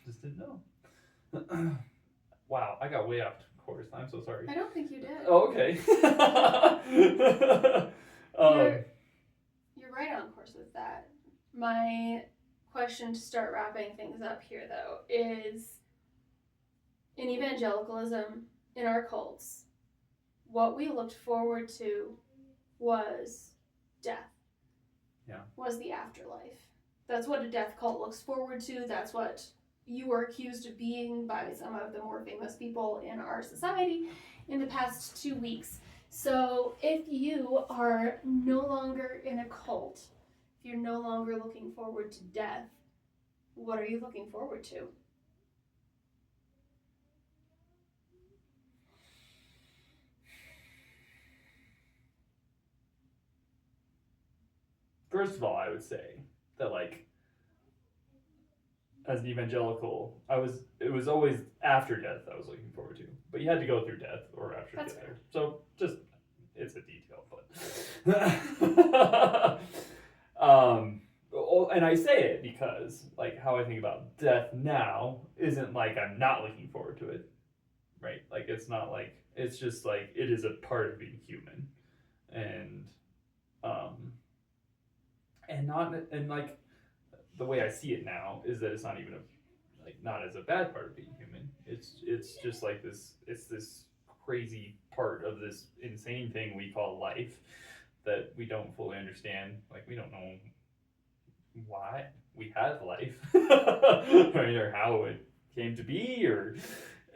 Just didn't know. Wow, I got way off course. I'm so sorry. I don't think you did. Oh, okay. You're right on course with that. My question to start wrapping things up here, though, is in evangelicalism, in our cults, what we looked forward to was death. Yeah. Was the afterlife. That's what a death cult looks forward to. That's what you were accused of being by some of the more famous people in our society in the past 2 weeks. So if you are no longer in a cult, if you're no longer looking forward to death, what are you looking forward to? First of all, I would say that, like, as an evangelical, it was always after death I was looking forward to. But you had to go through death or after That's death. fair. So just, it's a detail, but and I say it because, like, how I think about death now isn't like I'm not looking forward to it, right? Like, it's not like, it's just like it is a part of being human, and like the way I see it now is that it's not even not as a bad part of being human. It's just like this. It's this crazy part of this insane thing we call life that we don't fully understand. Like, we don't know why we have life, right, or how it came to be, or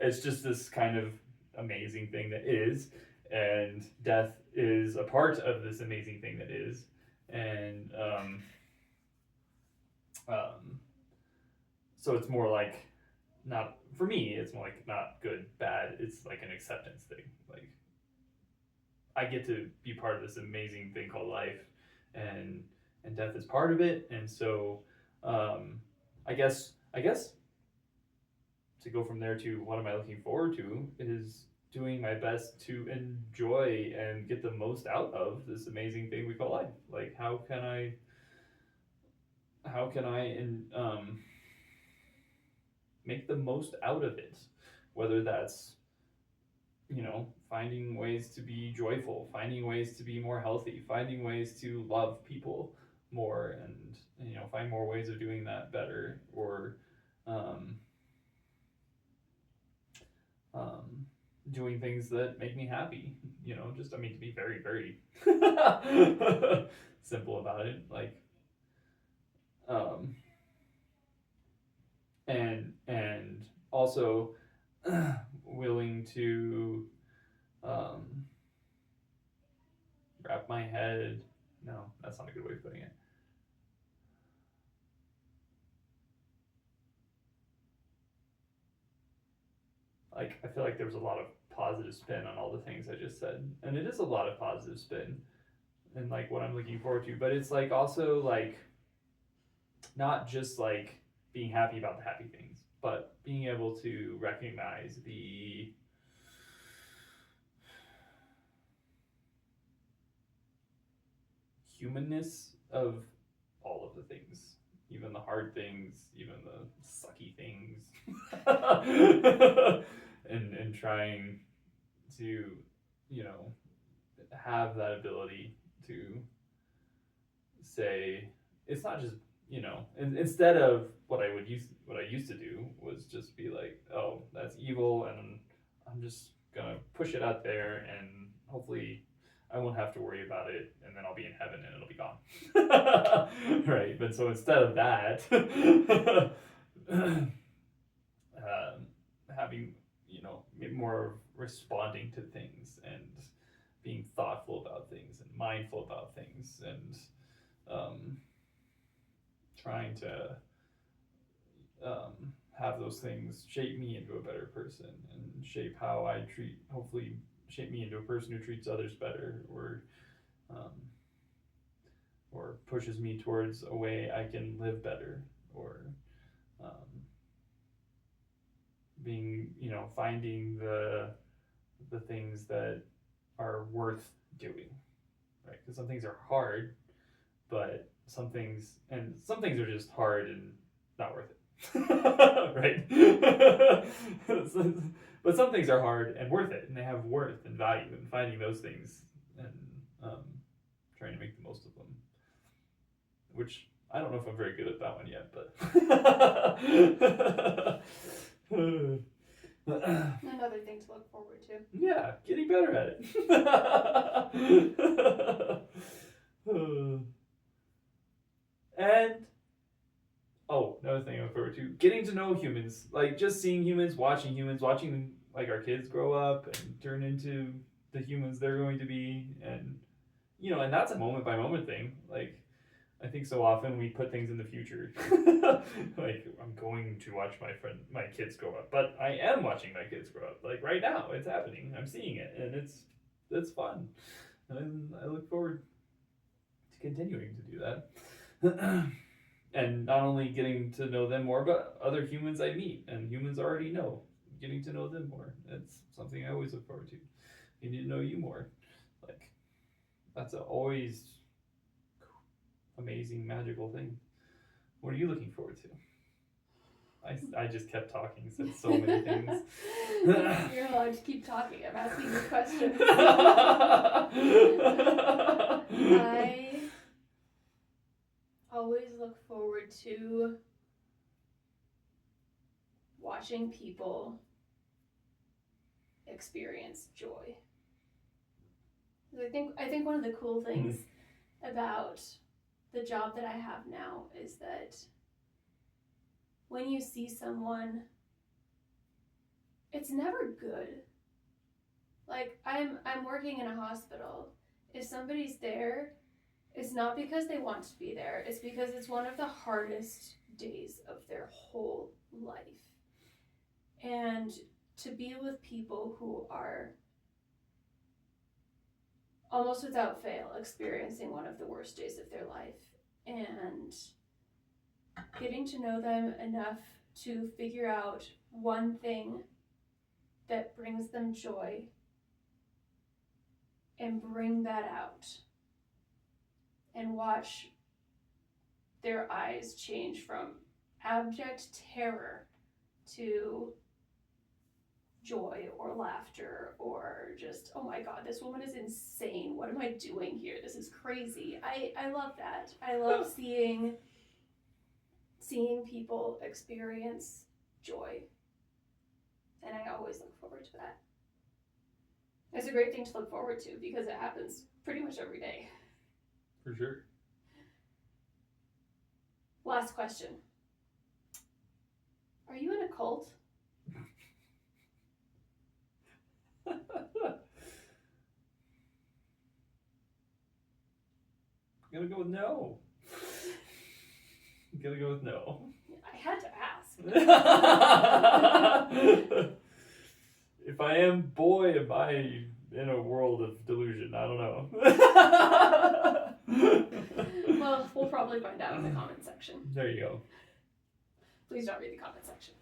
it's just this kind of amazing thing that is, and death is a part of this amazing thing that is, and so it's more like, not, for me, it's more like not good, bad. It's like an acceptance thing. Like, I get to be part of this amazing thing called life, and death is part of it. And so, I guess to go from there to what am I looking forward to is doing my best to enjoy and get the most out of this amazing thing we call life. Like, how can I make the most out of it, whether that's, finding ways to be joyful, finding ways to be more healthy, finding ways to love people more, and find more ways of doing that better, or doing things that make me happy, just, to be very, very simple about it, like, and also willing to wrap my head. No, that's not a good way of putting it. Like, I feel like there was a lot of positive spin on all the things I just said, and it is a lot of positive spin and like what I'm looking forward to, but it's like also like not just like being happy about the happy things, but being able to recognize the humanness of all of the things, even the hard things, even the sucky things, and trying to, have that ability to say, it's not just, instead of what I used to do was just be like, oh, that's evil, and I'm just gonna push it out there, and hopefully I won't have to worry about it, and then I'll be in heaven and it'll be gone. Right? But so instead of that, having, more responding to things and being thoughtful about things and mindful about things and trying to have those things shape me into a better person and hopefully shape me into a person who treats others better, or pushes me towards a way I can live better, or being, finding the things that are worth doing, right? Because some things are hard, but some things are just hard and not worth it, right? But some things are hard and worth it, and they have worth and value, and finding those things and trying to make the most of them, which I don't know if I'm very good at that one yet, but Another thing to look forward to. yeah, getting better at it. And another thing I look forward to, getting to know humans, like just seeing humans, watching like our kids grow up and turn into the humans they're going to be, and and that's a moment by moment thing. Like, I think so often we put things in the future. Like, I'm going to watch my kids grow up, but I am watching my kids grow up. Like right now, it's happening. I'm seeing it, and it's fun, and I look forward to continuing to do that. And not only getting to know them more, but other humans I meet and humans I already know, getting to know them more. It's something I always look forward to. Getting to know you more. Like, that's always amazing, magical thing. What are you looking forward to? I just kept talking, said so many things. You're allowed to keep talking. I'm asking you questions. I always look forward to watching people experience joy. I think one of the cool things about the job that I have now is that when you see someone, it's never good. Like, I'm working in a hospital. If somebody's there, it's not because they want to be there. It's because it's one of the hardest days of their whole life. And to be with people who are almost without fail experiencing one of the worst days of their life and getting to know them enough to figure out one thing that brings them joy and bring that out and watch their eyes change from abject terror to joy or laughter or just, oh my God, this woman is insane. What am I doing here? This is crazy. I love that. I love seeing people experience joy. And I always look forward to that. It's a great thing to look forward to because it happens pretty much every day. For sure. Last question. Are you in a cult? I'm gonna go with no. I'm gonna go with no. I had to ask. If I am, boy, am I in a world of delusion. I don't know. Well, we'll probably find out in the comment section. There you go. Please don't read the comment section.